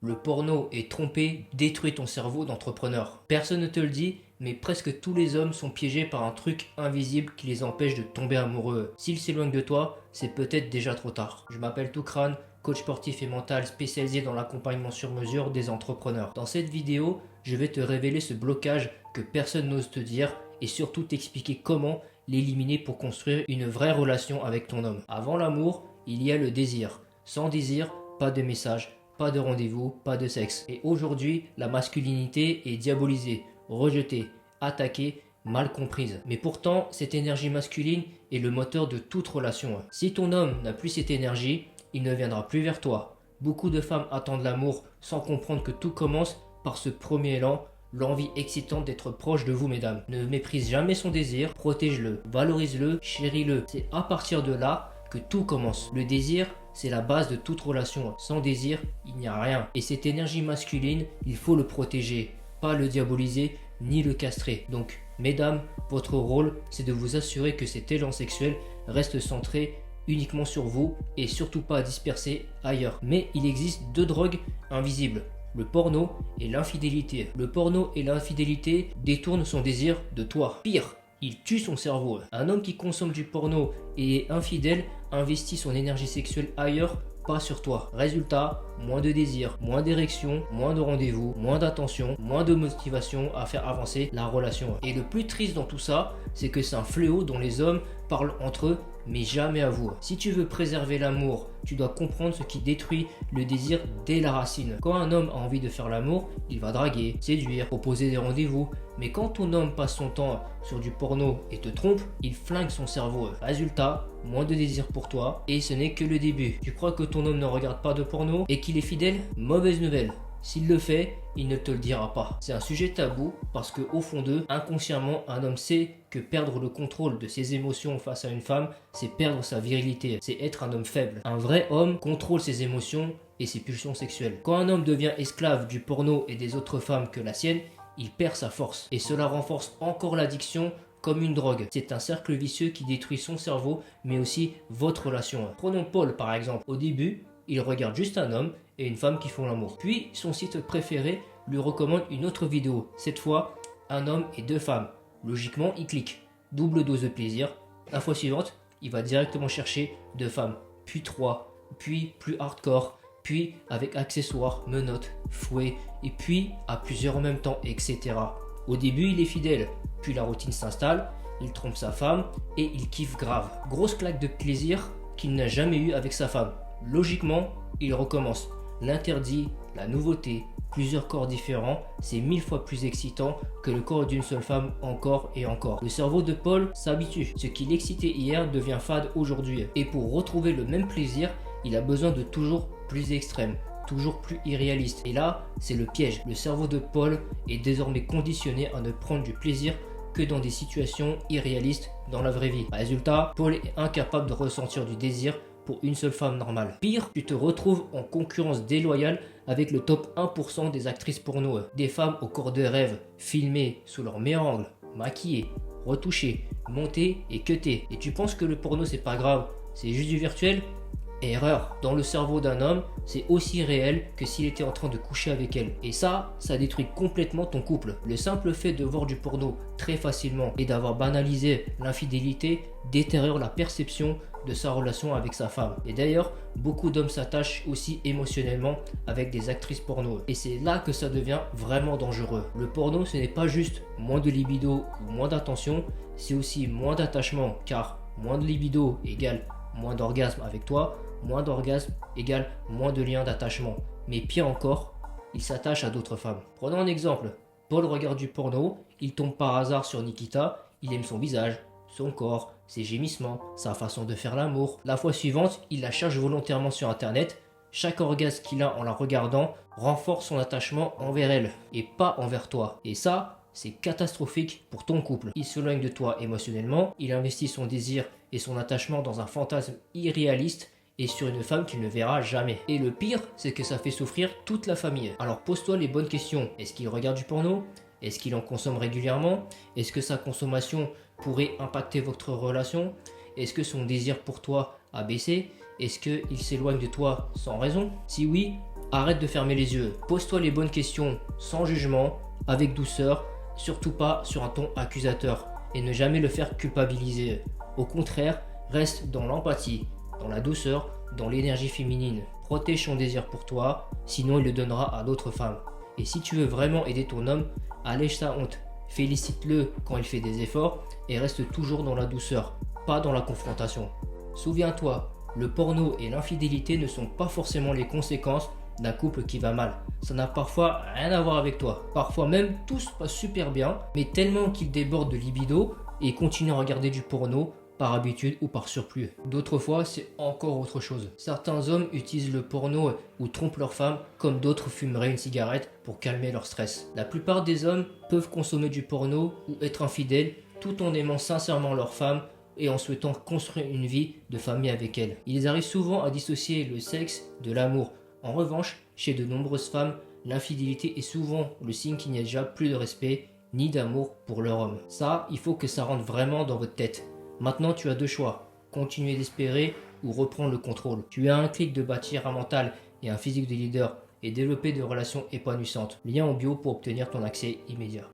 Le porno et tromper détruit ton cerveau d'entrepreneur. Personne ne te le dit, mais presque tous les hommes sont piégés par un truc invisible qui les empêche de tomber amoureux. S'ils s'éloignent de toi, c'est peut-être déjà trop tard. Je m'appelle Toukran, coach sportif et mental spécialisé dans l'accompagnement sur mesure des entrepreneurs. Dans cette vidéo, je vais te révéler ce blocage que personne n'ose te dire et surtout t'expliquer comment l'éliminer pour construire une vraie relation avec ton homme. Avant l'amour, il y a le désir. Sans désir, pas de message. Pas de rendez-vous, pas de sexe. Et aujourd'hui, la masculinité est diabolisée, rejetée, attaquée, mal comprise. Mais pourtant, cette énergie masculine est le moteur de toute relation. Si ton homme n'a plus cette énergie, il ne viendra plus vers toi. Beaucoup de femmes attendent l'amour sans comprendre que tout commence par ce premier élan, l'envie excitante d'être proche de vous, mesdames. Ne méprise jamais son désir, protège-le, valorise-le, chéris-le. C'est à partir de là que tout commence. Le désir, c'est la base de toute relation. Sans désir, il n'y a rien. Et cette énergie masculine, il faut le protéger, pas le diaboliser ni le castrer. Donc, mesdames, votre rôle, c'est de vous assurer que cet élan sexuel reste centré uniquement sur vous et surtout pas dispersé ailleurs. Mais il existe deux drogues invisibles. Le porno et l'infidélité. Le porno et l'infidélité détournent son désir de toi. Pire, il tue son cerveau. Un homme qui consomme du porno et est infidèle investit son énergie sexuelle ailleurs, pas sur toi. Résultat, moins de désir, moins d'érection, moins de rendez-vous, moins d'attention, moins de motivation à faire avancer la relation. Et le plus triste dans tout ça, c'est que c'est un fléau dont les hommes parlent entre eux, mais jamais à vous. Si tu veux préserver l'amour, tu dois comprendre ce qui détruit le désir dès la racine. Quand un homme a envie de faire l'amour, il va draguer, séduire, proposer des rendez-vous. Mais quand ton homme passe son temps sur du porno et te trompe, il flingue son cerveau. Résultat, moins de désir pour toi et ce n'est que le début. Tu crois que ton homme ne regarde pas de porno et qu'il est fidèle? Mauvaise nouvelle. S'il le fait, il ne te le dira pas. C'est un sujet tabou parce que au fond d'eux, inconsciemment, un homme sait que perdre le contrôle de ses émotions face à une femme, c'est perdre sa virilité, c'est être un homme faible. Un vrai homme contrôle ses émotions et ses pulsions sexuelles. Quand un homme devient esclave du porno et des autres femmes que la sienne, il perd sa force. Et cela renforce encore l'addiction comme une drogue. C'est un cercle vicieux qui détruit son cerveau, mais aussi votre relation. Prenons Paul par exemple. Au début, il regarde juste un homme et une femme qui font l'amour. Puis, son site préféré lui recommande une autre vidéo. Cette fois, un homme et deux femmes. Logiquement, il clique. Double dose de plaisir. La fois suivante, il va directement chercher deux femmes. Puis trois. Puis plus hardcore. Puis avec accessoires, menottes, fouets. Et puis à plusieurs en même temps, etc. Au début, il est fidèle. Puis la routine s'installe. Il trompe sa femme et il kiffe grave. Grosse claque de plaisir qu'il n'a jamais eu avec sa femme. Logiquement, il recommence. L'interdit, la nouveauté, plusieurs corps différents, c'est 1000 fois plus excitant que le corps d'une seule femme encore et encore. Le cerveau de Paul s'habitue. Ce qui l'excitait hier devient fade aujourd'hui. Et pour retrouver le même plaisir, il a besoin de toujours plus extrême, toujours plus irréaliste. Et là, c'est le piège. Le cerveau de Paul est désormais conditionné à ne prendre du plaisir que dans des situations irréalistes dans la vraie vie. Résultat, Paul est incapable de ressentir du désir pour une seule femme normale. Pire, tu te retrouves en concurrence déloyale avec le top 1% des actrices porno. Des femmes au corps de rêve, filmées sous leur meilleur angle, maquillées, retouchées, montées et cutées. Et tu penses que le porno c'est pas grave, c'est juste du virtuel? Erreur. Dans le cerveau d'un homme, c'est aussi réel que s'il était en train de coucher avec elle. Et ça détruit complètement ton couple. Le simple fait de voir du porno très facilement et d'avoir banalisé l'infidélité détériore la perception de sa relation avec sa femme. Et d'ailleurs, beaucoup d'hommes s'attachent aussi émotionnellement avec des actrices porno. Et c'est là que ça devient vraiment dangereux. Le porno, ce n'est pas juste moins de libido ou moins d'attention, c'est aussi moins d'attachement, car moins de libido égale moins d'orgasme avec toi, moins d'orgasme égale moins de lien d'attachement. Mais pire encore, il s'attache à d'autres femmes. Prenons un exemple. Paul regarde du porno, il tombe par hasard sur Nikita, il aime son visage, son corps, ses gémissements, sa façon de faire l'amour. La fois suivante, il la cherche volontairement sur internet. Chaque orgasme qu'il a en la regardant renforce son attachement envers elle et pas envers toi. Et ça, c'est catastrophique pour ton couple. Il s'éloigne de toi émotionnellement, il investit son désir et son attachement dans un fantasme irréaliste et sur une femme qu'il ne verra jamais. Et le pire, c'est que ça fait souffrir toute la famille. Alors pose-toi les bonnes questions. Est-ce qu'il regarde du porno? Est-ce qu'il en consomme régulièrement? Est-ce que sa consommation pourrait impacter votre relation? Est-ce que son désir pour toi a baissé? Est-ce qu'il s'éloigne de toi sans raison? Si oui, Arrête de fermer les yeux. Pose-toi les bonnes questions sans jugement, avec douceur, surtout pas sur un ton accusateur et ne jamais le faire culpabiliser. Au contraire, reste dans l'empathie, dans la douceur, dans l'énergie féminine. Protège son désir pour toi, sinon il le donnera à d'autres femmes. Et si tu veux vraiment aider ton homme, allège sa honte. Félicite-le quand il fait des efforts et reste toujours dans la douceur, pas dans la confrontation. Souviens-toi, le porno et l'infidélité ne sont pas forcément les conséquences d'un couple qui va mal. Ça n'a parfois rien à voir avec toi. Parfois même tout se passe super bien, mais tellement qu'il déborde de libido et continue à regarder du porno par habitude ou par surplus. D'autres fois, c'est encore autre chose. Certains hommes utilisent le porno ou trompent leur femme, comme d'autres fumeraient une cigarette pour calmer leur stress. La plupart des hommes peuvent consommer du porno ou être infidèles tout en aimant sincèrement leur femme et en souhaitant construire une vie de famille avec elle. Ils arrivent souvent à dissocier le sexe de l'amour. En revanche, chez de nombreuses femmes, l'infidélité est souvent le signe qu'il n'y a déjà plus de respect ni d'amour pour leur homme. Ça, il faut que ça rentre vraiment dans votre tête. Maintenant, tu as deux choix. Continuer d'espérer ou reprendre le contrôle. Tu as un clic de bâtir un mental et un physique de leader et développer des relations épanouissantes. Lien en bio pour obtenir ton accès immédiat.